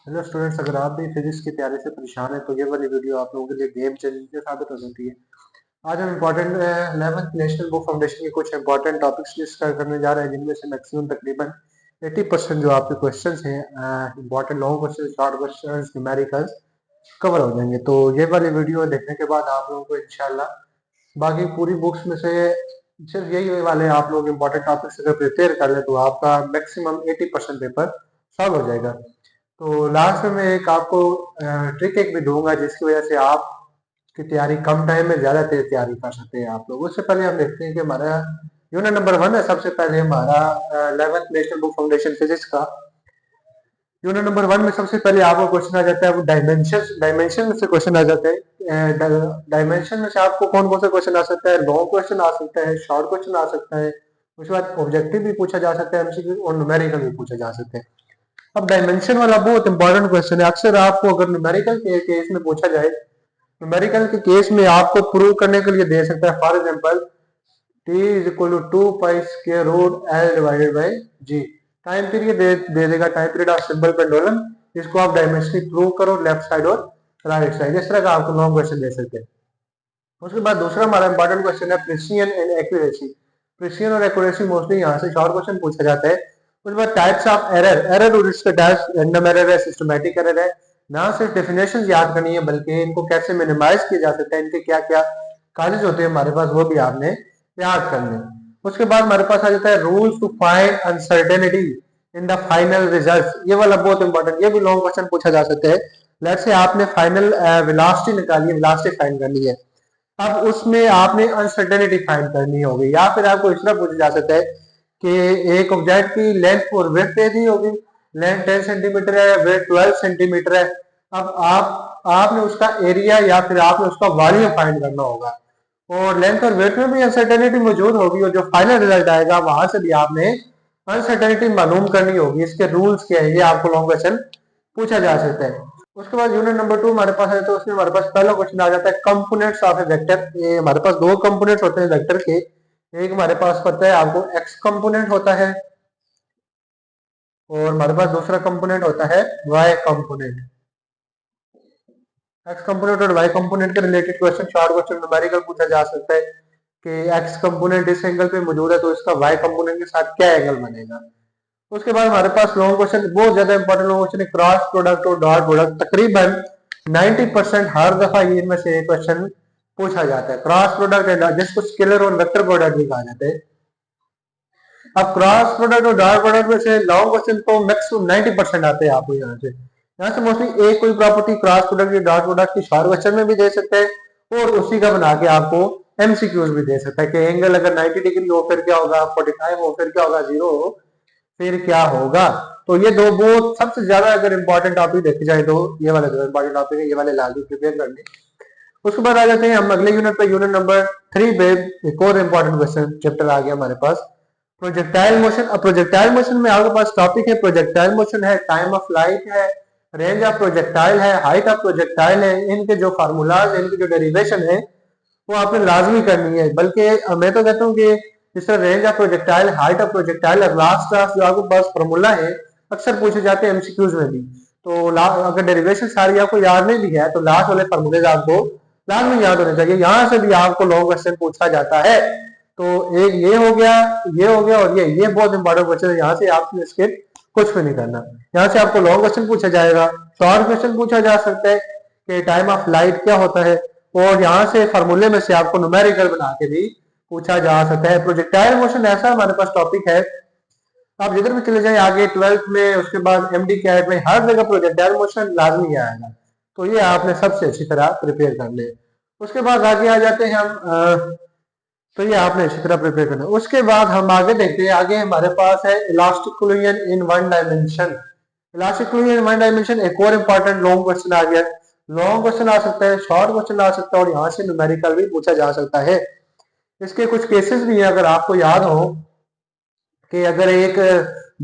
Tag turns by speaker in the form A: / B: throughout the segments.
A: Hello students, अगर आप भी फिजिक्स की तैयारी से परेशान हैं तो ये वाली वीडियो आप लोगों के लिए गेम चेंजिंग साबित हो सकती है। आज हम important 11th national book foundation के कुछ इंपॉर्टेंट टॉपिक्स डिस्कस करने जा रहे हैं, जिनमें से मैक्सिमम तकरीबन 80% जो आपके क्वेश्चंस हैं, important long question, short question, numericals cover हो जाएंगे। तो ये वाली वीडियो देखने के बाद आप लोगों को इंशाल्लाह बाकी पूरी बुक्स में से सिर्फ यही वाले आप लोग इंपॉर्टेंट टॉपिक्स अगर प्रिपेयर कर ले तो आपका मैक्सिमम 80% पेपर सॉल्व हो जाएगा। तो लास्ट में मैं एक आपको ट्रिक एक भी दूंगा, जिसकी वजह से आप की तैयारी कम टाइम में ज्यादा तेज तैयारी कर सकते हैं आप लोग। उससे पहले हम देखते हैं कि हमारा यूनिट नंबर 1 है। सबसे पहले हमारा 11th national book foundation physics का यूनिट नंबर 1 में सबसे पहले आपको क्वेश्चन आ जाता है वो डायमेंशन। डायमेंशन में से क्वेश्चन आ जाता है। डायमेंशन में से आपको कौन कौन सा क्वेश्चन आ सकता है? लॉन्ग क्वेश्चन आ सकता है, शॉर्ट क्वेश्चन आ सकता है, उसके बाद ऑब्जेक्टिव भी पूछा जा सकता है, एमसीक्यू और न्यूमेरिकल भी पूछा जा सकता है। अब डायमेंशन वाला बहुत इंपॉर्टेंट क्वेश्चन है। अक्सर आपको अगर न्यूमेरिकल के केस में पूछा जाए, न्यूमेरिकल के केस में आपको प्रूव करने के लिए दे सकता है, for example T is equal to 2 pi square root L divided by g. Time period दे देगा, time period of simple pendulum. इसको आप डायमेंशनली प्रूव करो लेफ्ट साइड और राइट साइड। इस तरह का आपको लॉन्ग क्वेश्चन दे सकते हैं। उसके बाद दूसरा हमारा इंपॉर्टेंट क्वेश्चन है प्रिसिजन एंड एक्यूरेसी। प्रिसिजन और एक्यूरेसी मोस्टली यहाँ से शॉर्ट क्वेश्चन पूछा जाता है। उसके बाद टाइप्स ऑफ एरर। एरर और इसके टाइप्स रैंडम एरर है, सिस्टमैटिक एरर है। ना सिर्फ डेफिनेशन याद करनी है बल्कि इनको कैसे मिनिमाइज किया जा सकता है, इनके क्या क्या काजेज होते हैं हमारे पास, वो भी आपने याद करने। उसके बाद हमारे पास आ जाता है rules to find uncertainty in the final result. ये वाला बहुत इंपॉर्टेंट, ये भी लॉन्ग क्वेश्चन पूछा जा सकता है। लेट से आपने फाइनल वेलोसिटी निकाली है, वेलोसिटी फाइंड करनी है। अब उसमें आपने अनसर्टेनिटी फाइंड करनी होगी, या फिर आपको इस तरह पूछा जा सकता है कि एक ऑब्जेक्ट की लेंथ और विड्थ दे दी होगी। लेंथ 10 सेंटीमीटर है, विड्थ 12 सेंटीमीटर है। अब आपने उसका एरिया या फिर आपने उसका वॉल्यूम फाइंड करना होगा, और लेंथ और वेट में भी अनसर्टेनिटी मौजूद होगी, और जो फाइनल रिजल्ट आएगा वहां से भी आपने अनसर्टेनिटी मालूम करनी होगी। इसके रूल्स क्या है, ये आपको लॉन्ग क्वेश्चन पूछा जा सकता है। उसके बाद यूनिट नंबर 2 हमारे पास है, तो उसमें हमारे पास पहला क्वेश्चन आ जाता है कंपोनेंट्स ऑफ ए वेक्टर। ये हमारे पास दो कंपोनेंट्स होते हैं वेक्टर के। एक हमारे पास पता है आपको एक्स कंपोनेंट होता है, और हमारे पास दूसरा कंपोनेंट होता है वाई कंपोनेंट। एक्स कंपोनेंट और वाई कंपोनेंट के related question, short question numerical पूछा जा सकता है कि एक्स कंपोनेंट इस एंगल पे मौजूद है तो इसका वाई कंपोनेंट के साथ क्या एंगल बनेगा। उसके बाद हमारे पास लॉन्ग क्वेश्चन, बहुत ज्यादा इंपॉर्टेंट लॉन्ग क्वेश्चन है क्रॉस प्रोडक्ट और डॉट प्रोडक्ट। तकरीबन 90% हर दफा ये इनमें से एक क्वेश्चन पूछा जाता है। क्रॉस प्रोडक्ट जिसको स्केलर और वेक्टर प्रोडक्ट भी कहा जाता है। अब क्रॉस प्रोडक्ट और डॉट प्रोडक्ट में से लॉन्ग क्वेश्चन तो मैक्सिमम 90% आते हैं आपको यहाँ से मोस्टली एक कोई प्रॉपर्टी क्रॉस प्रोडक्ट या डॉट प्रोडक्ट की शॉर्ट क्वेश्चन में भी दे सकते हैं, और उसी का बना के आपको एमसीक्यूज भी दे सकता है कि एंगल अगर 90 डिग्री हो फिर क्या होगा, 45 हो फिर क्या होगा, 0 हो फिर क्या होगा। तो ये दो बहुत सबसे ज्यादा अगर इंपॉर्टेंट टॉपिक देखे जाए तो ये वाले दो इंपॉर्टेंट टॉपिक है, ये वाले लाजमी प्रिपेयर करने। उसके बाद आ जाते हैं हम अगले यूनिट पे, यूनिट नंबर 3 पे एक और इंपॉर्टेंट क्वेश्चन चैप्टर आ गया हमारे पास, प्रोजेक्टाइल मोशन। अब प्रोजेक्टाइल मोशन में आपके पास टॉपिक है प्रोजेक्टाइल मोशन है, टाइम ऑफ लाइट है, रेंज ऑफ प्रोजेक्टाइल है, हाइट ऑफ प्रोजेक्टाइल है। इनके जो फार्मूलाज, इनकी जो डेरिवेशन है वो आपने लाजमी करनी है। बल्कि मैं तो कहता हूँ कि जिस तरह range of projectile, height of projectile और लास्ट क्लास जो आपके पास फार्मूला है अक्सर पूछे जाते हैं एमसीक्यूज में भी। तो अगर डेरिवेशन सारी आपको याद नहीं भी है तो लास्ट वाले फार्मूले आपको लाजमी याद होने चाहिए। यहाँ से भी आपको लॉन्ग क्वेश्चन पूछा जाता है। तो एक ये हो गया, ये हो गया, और ये बहुत इंपॉर्टेंट क्वेश्चन है। यहाँ से आपने स्किप कुछ भी नहीं करना। यहाँ से आपको लॉन्ग क्वेश्चन पूछा जाएगा, शॉर्ट क्वेश्चन पूछा जा सकता है कि टाइम ऑफ लाइट क्या होता है, और यहाँ से फार्मूले में से आपको न्यूमेरिकल बना के भी पूछा जा सकता है। प्रोजेक्टाइल मोशन ऐसा हमारे पास टॉपिक है, आप जिधर भी चले जाए आगे 12th में, उसके बाद एमडी कैट में, हर जगह प्रोजेक्टाइल मोशन लाजमी आएगा। तो ये आपने सबसे अच्छी तरह प्रिपेयर कर ले। उसके बाद आगे आ जाते हैं हम, तो ये आपने अच्छी तरह प्रिपेयर करना है। उसके बाद हम आगे देखते हैं, आगे हमारे पास है elastic collision in one dimension. Elastic collision in one dimension एक और इंपॉर्टेंट लॉन्ग क्वेश्चन आ गया। लॉन्ग क्वेश्चन आ सकता है, शॉर्ट क्वेश्चन आ सकता है, और यहाँ से न्यूमेरिकल भी पूछा जा सकता है। इसके कुछ केसेस भी हैं, अगर आपको याद हो कि अगर एक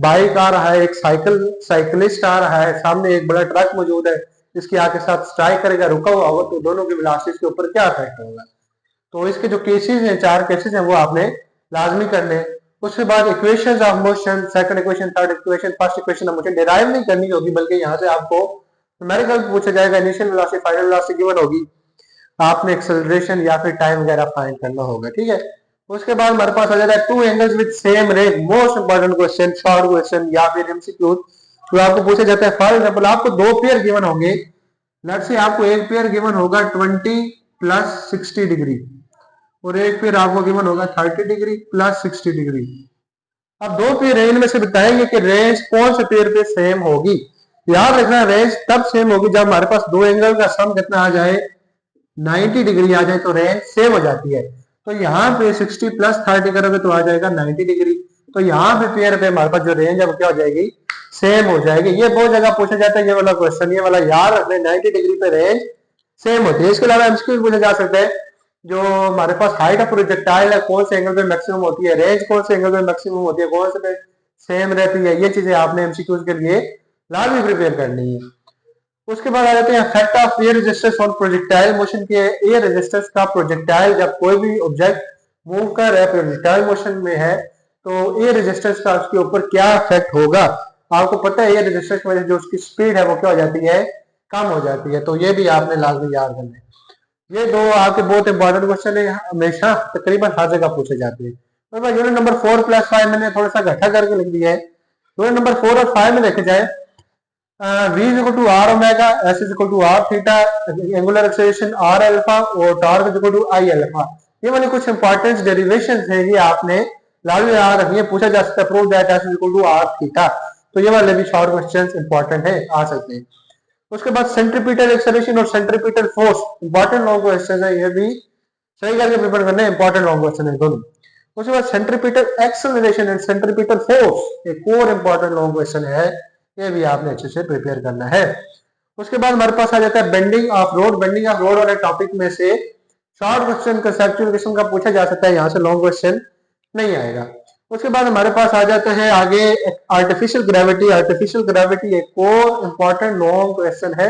A: बाइक आ रहा है, एक साइकिलिस्ट आ रहा है, सामने एक बड़ा ट्रक मौजूद है, इसके आगे साथ स्ट्राइक करेगा, रुका हुआ होगा, तो दोनों की वेलोसिटी के ऊपर क्या इफेक्ट होगा। तो इसके जो केसेस हैं, 4 केसेस हैं, वो आपने लाजमी करने। उसके बाद equations of motion, second equation, third equation, first equation of motion derive नहीं करनी होगी, बल्कि यहाँ से आपको न्यूमेरिकल पूछा जाएगा, initial velocity, final velocity given होगी, आपने एक्सेलरेशन या फिर टाइम वगैरह फाइंड करना होगा, ठीक है। उसके बाद हमारे पास आ जाता है two angles with same range, most important question, short question या फिर एमसीक्यू, तो आपको पूछा जाता है। फॉर एग्जांपल आपको दो पेयर गिवन होंगे, लेट्स से आपको एक पेयर गिवन होगा 20 प्लस 60 डिग्री और एक पेयर आपको गिवन होगा 30 डिग्री प्लस 60 डिग्री। अब दो पेयर रेंज में से बताएंगे कि रेंज कौन से पेयर पे सेम होगी। याद रखना रेंज तब सेम होगी जब हमारे पास दो एंगल का सम कितना आ जाए, 90 डिग्री आ जाए तो रेंज सेम हो जाती है। तो यहाँ पे 60 प्लस 30 करोगे तो आ जाएगा 90 डिग्री, तो यहाँ पे पेयर पे हमारे पास जो रेंज है वो क्या हो जाएगी, सेम हो जाएगी। ये बहुत जगह पूछा जाता है ये वाला क्वेश्चन, ये वाला याद रखना, 90 डिग्री पे रेंज सेम होती है। इसके अलावा एमसीक्यू पूछा जा सकता है, जो हमारे पास हाइट ऑफ प्रोजेक्टाइल है कौन से एंगल पे मैक्सिमम होती है, रेंज कौन से एंगल पे मैक्सिमम होती है, कौन से पे सेम रहती है, ये चीजें आपने एमसीक्यूज के लिए लाजमी प्रिपेयर करनी है। उसके बाद आ जाते हैं effect of air resistance on projectile motion के। एयर रेजिस्टेंस का प्रोजेक्टाइल जब कोई भी ऑब्जेक्ट मूव कर रहा है, प्रोजेक्टाइल मोशन में है, तो एयर रेजिस्टेंस का उसके ऊपर क्या इफेक्ट होगा। आपको पता है एयर रेजिस्टेंस की वजह से जो उसकी स्पीड है वो क्या हो जाती है, कम हो जाती है, तो ये भी आपने लाजमी याद करना है। ये दो आपके बहुत इंपॉर्टेंट क्वेश्चन है, हमेशा तकरीबन हर जगह पूछे जाते हैं। तो यूनिट नंबर 4 प्लस 5 मैंने थोड़ा सा घटा करके लिख दिया है। यूनिट नंबर 4 और 5 में देखा जाए, v is equal to r omega, s is equal to r theta, angular acceleration r alpha और torque is equal to I alpha. ये वाली कुछ इंपॉर्टेंट डेरिवेशंस है, ये आपने लाजमी याद रखनी है, पूछा जा सकता है prove that s is equal to r theta, तो ये वाले भी शॉर्ट क्वेश्चंस इंपॉर्टेंट है, आ सकते हैं। उसके बाद सेंट्रीपिटल एक्सेलरेशन और centripetal force important long question है, ये भी सही करके प्रिपेयर करना है, इंपॉर्टेंट लॉन्ग क्वेश्चन है दोनों। उसके बाद centripetal acceleration and centripetal force एक और इंपॉर्टेंट लॉन्ग क्वेश्चन है, ये भी आपने अच्छे से प्रिपेयर करना है। उसके बाद हमारे पास आ जाता है bending of road. Bending of road वाले टॉपिक में से शॉर्ट क्वेश्चन कंसेप्चुअल किस्म का पूछा जा सकता है, यहाँ से लॉन्ग क्वेश्चन नहीं आएगा। उसके बाद हमारे पास आ जाता है आगे आर्टिफिशियल ग्रेविटी। आर्टिफिशियल ग्रेविटी एक और इंपॉर्टेंट लॉन्ग क्वेश्चन है।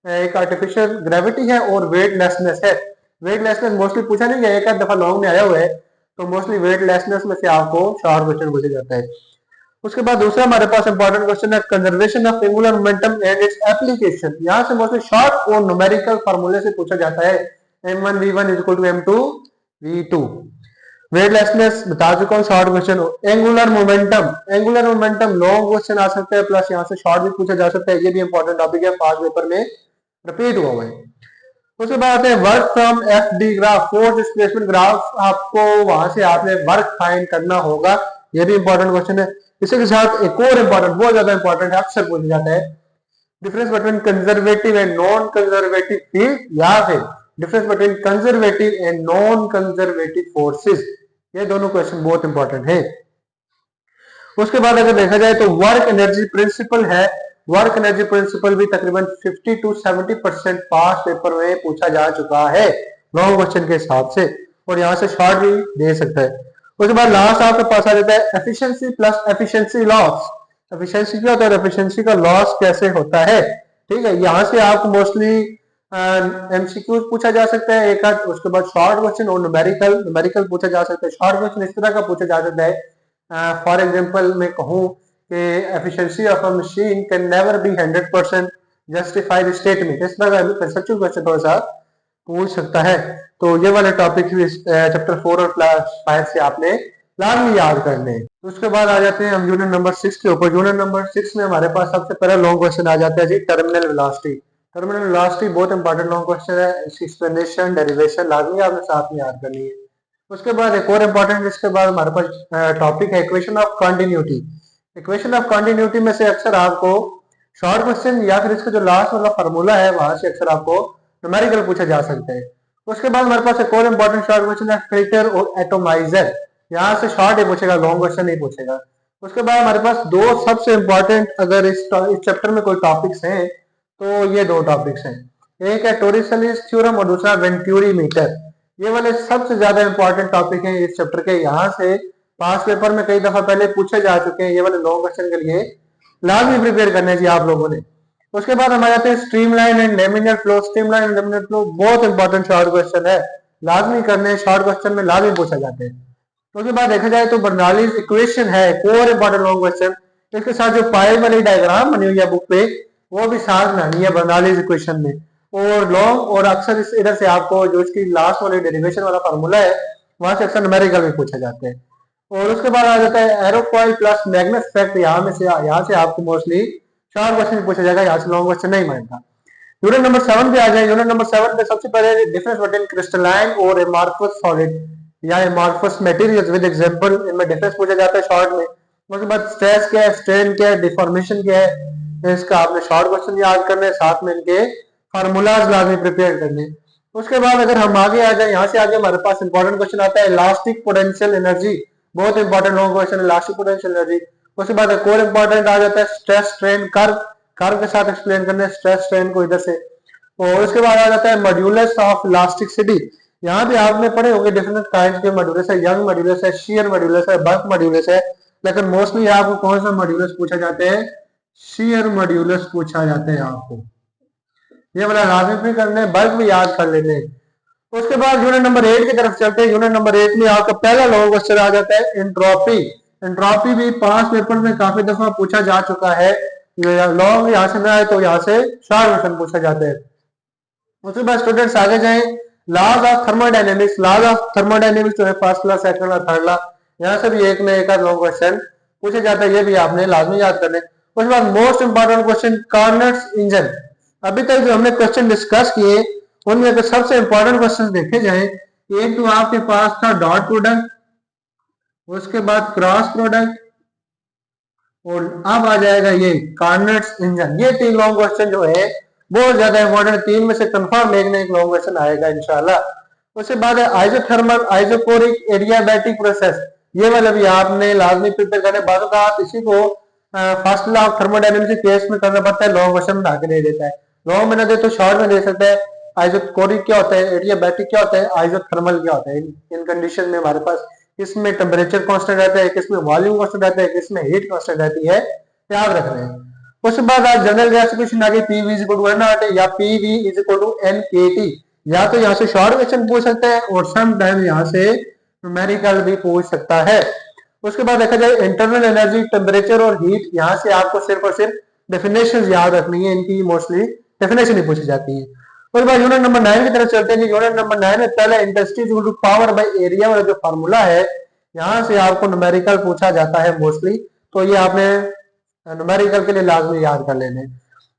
A: एक आर्टिफिशियल ग्रेविटी है और वेटलेसनेस है। वेटलेसनेस मोस्टली पूछा नहीं गया, एक आध दफा लॉन्ग में आया हुआ है, तो मोस्टली वेटलेसनेस में से आपको शॉर्ट क्वेश्चन पूछा जाता है। उसके बाद दूसरा हमारे पास इंपॉर्टेंट क्वेश्चन है conservation of angular momentum and its application. यहाँ से मोस्टली शॉर्ट और न्यूमेरिकल फार्मूले से पूछा जाता है, m1 v1 is equal to m2 v2। Weightlessness बता चुका हूँ, short question. Angular momentum long question आ सकता है, प्लस यहाँ से शॉर्ट भी पूछा जा सकता है, ये भी इंपॉर्टेंट टॉपिक है, पांच पेपर में रिपीट हुआ है। उसके बाद आते हैं work from F D graph, force displacement graph, आपको वहां से आपने वर्क फाइंड करना होगा, ये भी इंपॉर्टेंट क्वेश्चन है। इसी के साथ एक और इंपॉर्टेंट, बहुत ज्यादा इंपॉर्टेंट है, अक्सर पूछा जाता है, difference between conservative and non conservative field या फिर difference between conservative and non conservative forces, ये दोनों क्वेश्चन बहुत इंपॉर्टेंट है। उसके बाद अगर देखा जाए तो वर्क एनर्जी प्रिंसिपल है। वर्क एनर्जी प्रिंसिपल भी तकरीबन 50 to 70% पास पेपर में पूछा जा चुका है लॉन्ग क्वेश्चन के हिसाब से, और यहाँ से शॉर्ट भी दे सकता है। उसके बाद लास्ट आपके पास आ जाता है efficiency plus efficiency loss. Efficiency क्या होता है, एफिशिएंसी का लॉस कैसे होता है, ठीक है। यहाँ से आपको मोस्टली एमसीक्यू पूछा जा सकता है एक आध, उसके बाद शॉर्ट क्वेश्चन और न्यूमेरिकल पूछा जा सकता है। शॉर्ट क्वेश्चन इस तरह का पूछा जा सकता है, फॉर एग्जांपल मैं कहूँ कि efficiency of a machine can never be 100% justified statement, इस तरह का कंसेप्चुअल क्वेश्चन थोड़ा सा पूछ सकता है। तो ये वाले टॉपिक चैप्टर 4 और क्लास 5 से आपने लाजमी याद करने हैं। उसके बाद आ जाते हैं हम यूनिट नंबर 6 के ऊपर। यूनिट नंबर 6 में हमारे पास सबसे पहला लॉन्ग क्वेश्चन आ जाता है जी, टर्मिनल वेलोसिटी। टर्मिनल वेलोसिटी बहुत इंपॉर्टेंट लॉन्ग क्वेश्चन है, इसकी एक्सप्लेनेशन डेरिवेशन लाजमी आपने साथ में याद करनी है। उसके बाद एक और इंपॉर्टेंट, इसके बाद हमारे पास टॉपिक है equation of continuity. Equation of continuity में से अक्सर आपको शॉर्ट क्वेश्चन या फिर इसका जो लास्ट वाला फार्मूला है वहां से अक्सर आपको न्यूमेरिकल पूछा जा सकता है। उसके बाद हमारे पास एक और इंपॉर्टेंट शॉर्ट क्वेश्चन है फिल्टर और एटोमाइजर, यहाँ से शॉर्ट ही पूछेगा, लॉन्ग क्वेश्चन नहीं पूछेगा। उसके बाद हमारे पास दो सबसे इंपॉर्टेंट, अगर इस चैप्टर में कोई टॉपिक्स हैं तो ये दो टॉपिक्स हैं, एक है टोरिसेलिस थ्योरम और दूसरा वेंटूरी मीटर। ये वाले सबसे ज्यादा इंपॉर्टेंट टॉपिक हैं इस चैप्टर के, यहाँ से पास पेपर में कई दफा पहले पूछे जा चुके हैं, ये वाले लॉन्ग क्वेश्चन के लिए लाजमी प्रिपेयर करने चाहिए आप लोगों ने। उसके बाद हमारे आते हैं streamline and laminar flow. Streamline and laminar flow बहुत इंपॉर्टेंट शॉर्ट क्वेश्चन है, लाजमी करने, शॉर्ट क्वेश्चन में लाजमी पूछा जाते हैं। उसके बाद देखा जाए तो बर्नौलीज इक्वेशन है एक और इंपॉर्टेंट लॉन्ग क्वेश्चन। इसके साथ जो पाई वाली डायग्राम बनी हुई है बुक पे वो भी साथ में आनी है बर्नौलीज इक्वेशन में। और लॉन्ग और अक्सर इस इधर से आपको जो इसकी लास्ट वाली डेरिवेशन वाला फार्मूला है वहां से अक्सर न्यूमेरिकल भी पूछा जाता है। और उसके बाद आ जाता है एरोफॉइल प्लस मैग्नेट इफेक्ट। यहाँ से आपको मोस्टली शॉर्ट क्वेश्चन पूछा जाएगा, यहाँ से लॉन्ग क्वेश्चन नहीं मांगता। यूनिट नंबर 7 पे आ जाए। यूनिट नंबर 7 पे सबसे पहले डिफरेंस बिटवीन क्रिस्टलाइन और एमॉर्फस सॉलिड या एमॉर्फस मटेरियल्स विद एग्जांपल, इनमें डिफरेंस पूछा जाता है शॉर्ट में। उसके बाद स्ट्रेस क्या है, स्ट्रेन क्या है, डिफॉर्मेशन क्या है, इसका आपने शॉर्ट क्वेश्चन याद करने हैं, साथ में इनके फार्मूलाज लाजमी प्रिपेयर करने। उसके बाद अगर हम आगे आ जाए, यहाँ से आगे हमारे पास इंपॉर्टेंट क्वेश्चन आता है इलास्टिक पोटेंशियल एनर्जी। बहुत important long question elastic potential energy. उसके बाद एक और इंपॉर्टेंट आ जाता है स्ट्रेस स्ट्रेन कर्व। कर्व के साथ एक्सप्लेन करने स्ट्रेस स्ट्रेन को इधर से। और उसके बाद आ जाता है मॉड्यूलस ऑफ इलास्टिसिटी। यहाँ भी आपने पढ़े होंगे डिफरेंट काइंड के मॉड्यूलस है, यंग मॉड्यूलस है, शियर मॉड्यूलस है, बल्क मॉड्यूलस है। लेकिन मोस्टली आपको कौन सा मॉड्यूलस पूछा जाता है, शियर मॉड्यूलस पूछा जाता है आपको। ये वाला लाजिम भी करने, बल्क भी याद कर लेने। उसके बाद यूनिट नंबर 8 की तरफ चलते हैं। यूनिट नंबर 8 में आपका पहला लॉन्ग क्वेश्चन आ जाता है एंट्रोपी। एंट्रोपी भी 5 पेपर में काफी दफा पूछा जा चुका है। लॉन्ग यहाँ से ना आए तो यहाँ से शॉर्ट क्वेश्चन पूछा जाता है। उसके बाद स्टूडेंट्स आगे जाएं, laws of thermodynamics. Laws of thermodynamics जो है first class, second class, third class, यहाँ से भी एक में एक लॉन्ग क्वेश्चन पूछा जाता है, ये भी आपने लाजमी याद करने। उसके बाद मोस्ट इंपॉर्टेंट क्वेश्चन कार्नट्स इंजन। अभी तक जो हमने क्वेश्चन डिस्कस किए उनमें अगर सबसे इंपॉर्टेंट क्वेश्चन देखे जाए, एक तो आपके पास था डॉट प्रोडक्ट, उसके बाद क्रॉस प्रोडक्ट, और अब आ जाएगा ये कार्नट्स इंजन। ये 3 लॉन्ग क्वेश्चन जो है बहुत ज्यादा इंपॉर्टेंट, 3 में से कंफर्म एक ना एक लॉन्ग क्वेश्चन आएगा इंशाल्लाह। उसके बाद है आइसोथर्मल आइसोकोरिक एडियाबैटिक प्रोसेस। ये वाला भी आपने लाजमी प्रिपेयर करने। बाद आप इसी को फर्स्ट लॉ ऑफ थर्मोडायनेमिक्स के केस में करना पड़ता है, लॉन्ग क्वेश्चन बना के दे देता है। लॉन्ग में ना दे तो शॉर्ट में दे सकता है। आइसोकोरिक क्या होता है, एडियाबैटिक क्या होता है, आइसोथर्मल क्या होता है। इन कंडीशन में हमारे पास किसमें टेम्परेचर कांस्टेंट रहता है, किसमें वॉल्यूम कांस्टेंट रहता है, किसमें हीट कांस्टेंट रहती है, याद रख रहे हैं। उसके बाद आज जनरल गैस इक्वेशन आ गई, PV is equal to n R T या PV is equal to n k T. या तो यहाँ से शॉर्ट क्वेश्चन पूछ सकता है और सम टाइम यहाँ से न्यूमेरिकल भी पूछ सकता है। उसके बाद देखा जाए इंटरनल एनर्जी, टेम्परेचर और हीट, यहाँ से आपको सिर्फ और सिर्फ डेफिनेशन याद रखनी है, इनकी मोस्टली डेफिनेशन ही पूछी जाती है। उसके बाद यूनिट नंबर 9 की तरफ चलते हैं। यूनिट नंबर 9 में पहले intensity is equal to power by area वाला जो फार्मूला है, यहाँ से आपको न्यूमेरिकल पूछा जाता है मोस्टली, तो ये आपने न्यूमेरिकल के लिए लाजमी याद कर लेने।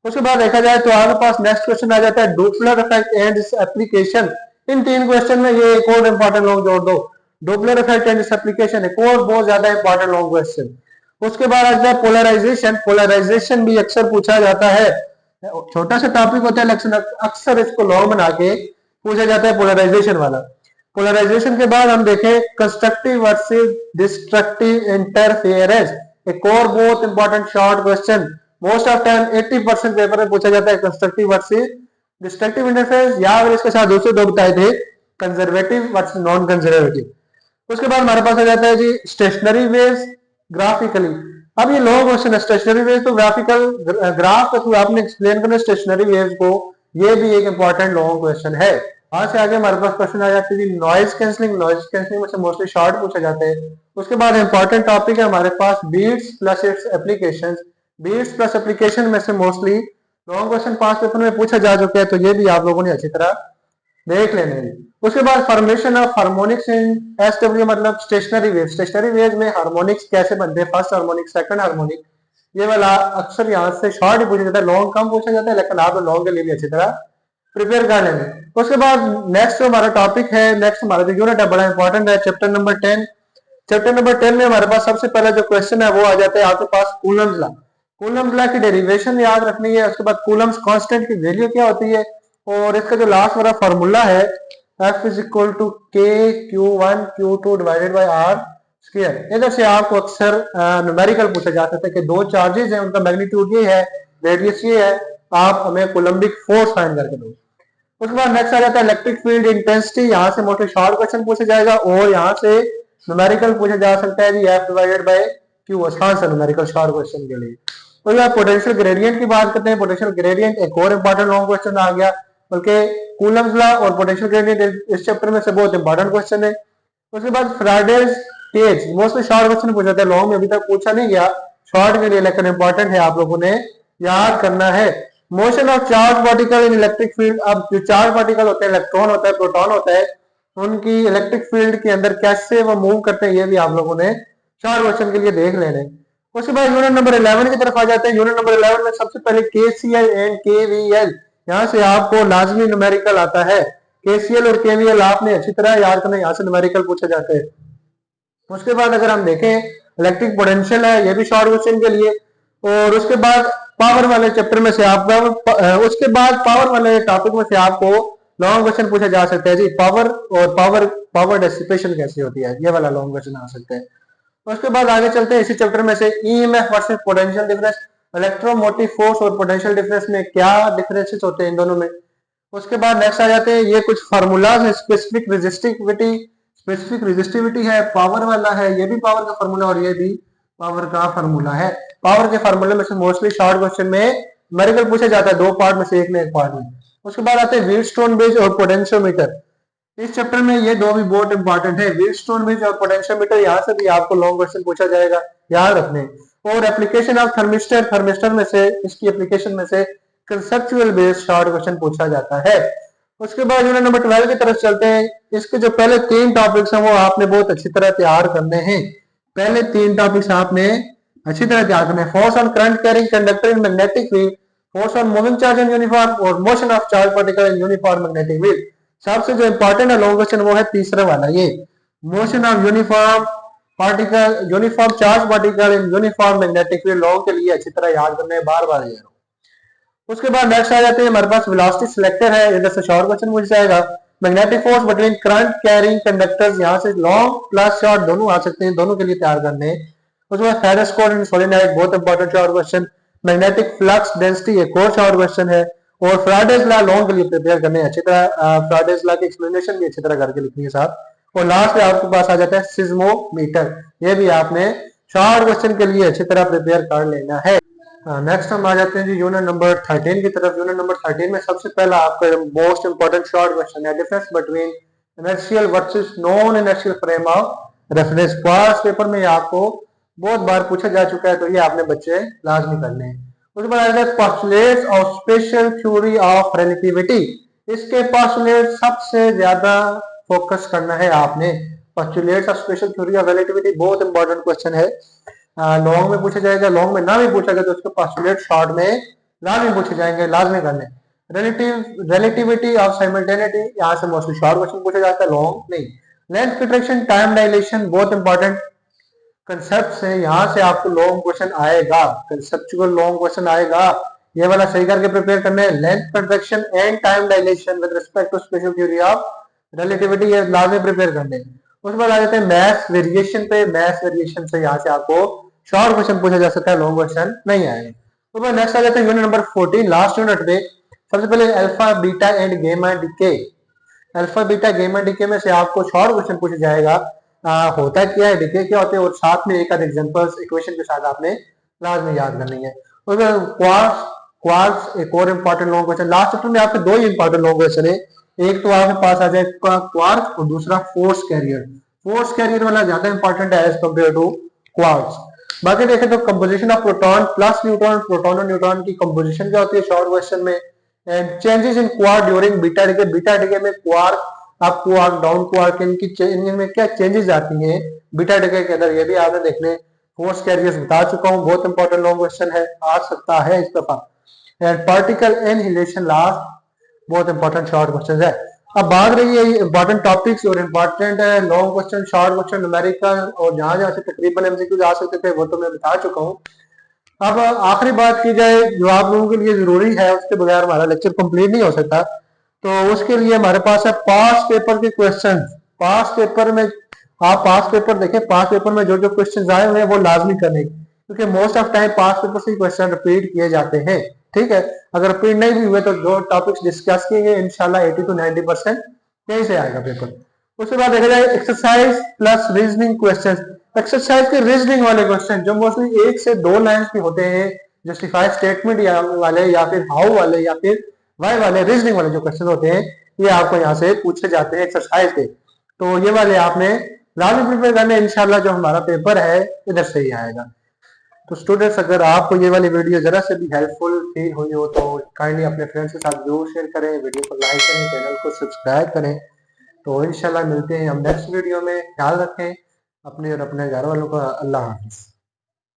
A: उसके बाद देखा जाए तो आपके पास नेक्स्ट क्वेश्चन आ जाता है Doppler effect and its application. In 3 question में ये एक और इंपॉर्टेंट लॉन्ग जोड़ दो, Doppler effect and its application, एक और बहुत ज्यादा इंपॉर्टेंट लॉन्ग क्वेश्चन। उसके बाद आ जाता है पोलराइजेशन। पोलराइजेशन भी अक्सर पूछा जाता है, छोटा सा टॉपिक होता है लेकिन अक्सर इसको लॉन्ग बना के पूछा जाता है पोलराइजेशन वाला। पोलराइजेशन के बाद हम देखें कंस्ट्रक्टिव वर्सेस डिस्ट्रक्टिव इंटरफेरेंस, एक और बहुत important short question. Most of time 80% paper में पूछा जाता है कंस्ट्रक्टिव वर्सेस डिस्ट्रक्टिव इंटरफेरेंस, या अगर इसके साथ दूसरे दो बताए थे कंजर्वेटिव वर्सेस नॉन कंजर्वेटिव। उसके बाद हमारे पास आ जाता है जी स्टेशनरी वेव्स ग्राफिकली। अब ये लॉन्ग क्वेश्चन है, स्टेशनरी वेव्स तो ग्राफिकल ग्राफ के थ्रू आपने एक्सप्लेन करना स्टेशनरी वेव्स को, ये भी एक इंपॉर्टेंट लॉन्ग क्वेश्चन है। वहां से आगे हमारे पास क्वेश्चन आ जाती है नॉइज कैंसलिंग। नॉइज कैंसलिंग में से मोस्टली शॉर्ट पूछा जाता है। उसके बाद इंपॉर्टेंट टॉपिक है हमारे पास beats plus its application. Beats plus application में से मोस्टली लॉन्ग क्वेश्चन 5 पेपर में पूछा जा चुका है, तो ये भी आप लोगों ने अच्छी तरह देख लेने। उसके बाद formation of harmonics in SW मतलब स्टेशनरी वेव। स्टेशनरी वेव में हार्मोनिक्स कैसे बनते हैं, फर्स्ट हार्मोनिक, सेकंड हार्मोनिक, ये वाला अक्सर यहाँ से शॉर्ट ही पूछा जाता है, लॉन्ग कम पूछा जाता है, लेकिन आप लॉन्ग के लिए भी अच्छी तरह प्रिपेयर कर लेंगे। उसके बाद नेक्स्ट जो हमारा टॉपिक है, नेक्स्ट हमारा जो यूनिट है बड़ा इंपॉर्टेंट है, चैप्टर नंबर 10। चैप्टर नंबर 10 में हमारे पास सबसे पहला जो क्वेश्चन है वो आ जाता है आपके पास कूलम्स लॉ। कूलम्स लॉ की डेरिवेशन याद रखनी है। उसके बाद कूलम्स कांस्टेंट की वैल्यू क्या होती है, और इसका जो लास्ट वाला फार्मूला है F इज इक्वल टू के Q1 Q2 divided by are square. इधर से आपको अक्सर न्यूमेरिकल पूछा जा सकता है कि दो चार्जेस हैं, उनका मैग्नीट्यूड ये है, रेडियस ये है, आप हमें कोलम्बिक फोर्स फाइंड करके दो। उसके बाद नेक्स्ट आ जाता है इलेक्ट्रिक फील्ड इंटेंसिटी। यहाँ से मोस्टली शॉर्ट क्वेश्चन पूछा जाएगा और यहाँ से न्यूमेरिकल पूछा जा सकता है जी F डिवाइडेड बाई Q, आसान सा न्यूमेरिकल शॉर्ट क्वेश्चन के लिए। तो यार पोटेंशियल ग्रेडियंट की बात करते हैं। पोटेंशियल ग्रेडियंट एक और इंपॉर्टेंट लॉन्ग क्वेश्चन आ गया, बल्कि कूलम्स लॉ और पोटेंशियल ग्रेडियंट इस चैप्टर में से बहुत इंपॉर्टेंट क्वेश्चन है। उसके बाद Fridays states, mostly short question पूछा जाता है, लॉन्ग में अभी तक पूछा नहीं गया, शॉर्ट के लिए लेकिन इंपॉर्टेंट है, आप लोगों ने याद करना है। Motion of charge particle in electric field, अब जो चार्ज पार्टिकल होते हैं, इलेक्ट्रॉन होता है, प्रोटॉन होता है, उनकी इलेक्ट्रिक फील्ड के अंदर कैसे वो मूव करते हैं, ये भी आप लोगों ने शॉर्ट क्वेश्चन के लिए देख लेने। उसके बाद यूनिट नंबर 11 की तरफ आ जाते हैं। यूनिट नंबर 11 में सबसे पहले केसीएल एंड केवीएल, यहाँ से आपको लाजमी न्यूमेरिकल आता है। केसीएल और केवीएल आपने अच्छी तरह याद करना, यहाँ से न्यूमेरिकल पूछे जाते हैं। उसके बाद अगर हम देखें इलेक्ट्रिक पोटेंशियल है, ये भी शॉर्ट क्वेश्चन के लिए। और उसके बाद पावर वाले चैप्टर में से आप उसके बाद पावर वाले टॉपिक में से आपको लॉन्ग क्वेश्चन पूछा जा सकता है जी, पावर और पावर डेसिपेशन कैसे होती है, ये वाला लॉन्ग क्वेश्चन आ सकता है। उसके बाद आगे चलते हैं इसी चैप्टर में से EMF versus potential difference, electromotive force और पोटेंशियल डिफरेंस में क्या डिफरेंसेस होते हैं इन दोनों में। उसके बाद नेक्स्ट आ जाते हैं, ये कुछ फार्मूलाज है, स्पेसिफिक रेजिस्टिविटी है, पावर वाला है, ये भी पावर का फार्मूला और ये भी पावर का फार्मूला है। पावर के फार्मूले में से मोस्टली शॉर्ट क्वेश्चन में न्यूमेरिकल पूछा जाता है, दो पार्ट में से एक में एक पार्ट में। उसके बाद आते हैं व्हीटस्टोन ब्रिज और पोटेंशियोमीटर, इस चैप्टर में ये दो भी बहुत इंपॉर्टेंट है, व्हीटस्टोन ब्रिज और पोटेंशियोमीटर, यहाँ से भी आपको लॉन्ग क्वेश्चन पूछा जाएगा, याद रखने। और एप्लीकेशन ऑफ थर्मिस्टर, थर्मिस्टर में से इसकी एप्लीकेशन में से कंसेप्चुअल बेस्ड शॉर्ट क्वेश्चन पूछा जाता है। उसके बाद यूनिट नंबर 12 की तरफ चलते हैं। इसके जो पहले 3 टॉपिक्स हैं वो आपने बहुत अच्छी तरह तैयार करने हैं। पहले 3 टॉपिक्स आपने अच्छी तरह तैयार करने हैं, force on current carrying conductor in magnetic field, force on moving charge in uniform और motion of charge particle in uniform magnetic field. सबसे जो इंपॉर्टेंट है लॉन्ग क्वेश्चन वो है तीसरा वाला, ये motion of uniform charge particle in uniform magnetic field, long के लिए अच्छी तरह याद करने, बार बार याद। उसके बाद नेक्स्ट आ जाते हैं, हमारे पास वेलोसिटी सिलेक्टर है, इधर से शॉर्ट क्वेश्चन पूछ जाएगा। Magnetic force between current carrying conductors, यहाँ से लॉन्ग प्लस शॉर्ट दोनों आ सकते हैं, दोनों के लिए तैयार करने। उसके बाद फेरस कोड एंड सोलेनॉइड, बहुत important short question. Magnetic flux density एक और शॉर्ट क्वेश्चन है। और फ्राडेज लॉ लॉन्ग के लिए प्रिपेयर करने अच्छी तरह, फ्राडेज लॉ की एक्सप्लेनेशन भी अच्छी तरह करके लिखनी है साथ। और लास्ट में आपके पास आ जाता है सिस्मोमीटर, ये भी आपने शॉर्ट क्वेश्चन के लिए अच्छी तरह प्रिपेयर कर लेना है। नेक्स्ट हम आ जाते हैं जी यूनिट नंबर 13 की तरफ। यूनिट नंबर 13 में सबसे पहला आपका मोस्ट इंपोर्टेंट शॉर्ट क्वेश्चन है, difference between inertial versus non inertial frame of reference. Pass paper में आपको बहुत बार पूछा जा चुका है, तो ये आपने बच्चे लाजमी करने हैं। उसके बाद आ जाता है postulates of special theory of relativity, इसके पोस्टुलेट सबसे ज्यादा फोकस करना है आपने। Postulates of special theory of relativity बहुत इंपॉर्टेंट क्वेश्चन है, लॉन्ग में पूछा जाएगा, लॉन्ग में ना भी पूछा गया तो उसके पोस्टुलेट शॉर्ट में लाजमी पूछे जाएंगे, लाजमी करने। रिलेटिविटी ऑफ साइमल्टेनिटी, यहाँ से मोस्टली शॉर्ट क्वेश्चन पूछा जाता है, लॉन्ग नहीं। लेंथ फिट्रेक्शन, टाइम डायलेशन, बहुत इंपॉर्टेंट कंसेप्ट है, यहाँ से आपको लॉन्ग क्वेश्चन आएगा, कंसेप्चुअल लॉन्ग क्वेश्चन आएगा, ये वाला सही करके प्रिपेयर करना है। लेंथ फिट्रेक्शन and time dilation with respect to special theory of relativity, ये लाजमी प्रिपेयर करने। उसके बाद आ जाते हैं मैथ वेरिएशन पे, मैथ वेरिएशन से यहाँ से आपको शॉर्ट क्वेश्चन पूछा जा सकता है, लॉन्ग क्वेश्चन नहीं आएगा। तो नेक्स्ट आ जाता है यूनिट नंबर 14, लास्ट यूनिट पे। सबसे पहले alpha beta and gamma decay, alpha beta gamma decay में से आपको शॉर्ट क्वेश्चन पूछा जाएगा, होता क्या है, डीके क्या होते हैं, और साथ में एक आध एग्जांपल्स इक्वेशन के साथ आपने लाजमी याद करनी है। क्वार्ट्ज एक और important long question, last chapter में आपके 2 ही इंपॉर्टेंट लॉन्ग क्वेश्चन है, एक तो आपके पास आ जाएगा क्वार्ट्ज और दूसरा फोर्स कैरियर। फोर्स कैरियर वाला ज्यादा इंपॉर्टेंट है एज कंपेयर टू क्वार्ट्ज। बाकी देखें तो composition of proton plus neutron, proton और न्यूट्रॉन की कंपोजिशन क्या होती है शॉर्ट क्वेश्चन में। And changes in quark during beta decay, beta decay में quark up quark down quark, इनमें क्या चेंजेस आती हैं बीटा डिके के अंदर, ये भी आपने देखने। फोर्स कैरियर्स बता चुका हूँ, बहुत इंपॉर्टेंट लॉन्ग क्वेश्चन है, आ सकता है इस दफा। एंड पार्टिकल एनहिलेशन लास्ट, बहुत इंपॉर्टेंट शॉर्ट क्वेश्चन है। अब बात रही है इंपॉर्टेंट टॉपिक्स और important long question, short question, numerical और जहां जहां से तकरीबन एमसीक्यूज आ सकते थे वो तो मैं बता चुका हूँ। अब आखिरी बात की जाए जो आप लोगों के लिए जरूरी है, उसके बगैर हमारा लेक्चर कंप्लीट नहीं हो सकता, तो उसके लिए हमारे पास है पास पेपर के क्वेश्चन। पास पेपर में आप पास पेपर देखें, पास पेपर में जो जो क्वेश्चन आए हुए हैं वो लाजमी करने, क्योंकि most of time pass paper से क्वेश्चन रिपीट किए जाते हैं। ठीक है, अगर रिपीट नहीं भी हुए तो जो टॉपिक्स डिस्कस किए गए इंशाल्लाह 80 to 90% यहीं से आएगा पेपर। उसके बाद देखा जाए exercise plus reasoning question, exercise के रीजनिंग वाले क्वेश्चन जो मोस्टली 1 से 2 लाइन के होते हैं, जस्टिफाइड स्टेटमेंट वाले या फिर हाउ वाले या फिर वाई वाले, रीजनिंग वाले जो क्वेश्चन होते हैं ये आपको यहाँ से पूछे जाते हैं एक्सरसाइज के, तो ये वाले आपने लाजमी प्रिपेयर करना है, इंशाल्लाह जो हमारा पेपर है इधर से ही आएगा। तो स्टूडेंट्स, अगर आपको ये वाली वीडियो जरा से भी हेल्पफुल फील हुई हो तो काइंडली अपने फ्रेंड्स के साथ जरूर शेयर करें, वीडियो को लाइक करें, चैनल को सब्सक्राइब करें। तो इंशाल्लाह मिलते हैं हम नेक्स्ट वीडियो में। ख्याल रखें अपने और अपने घर वालों का। अल्लाह हाफिज।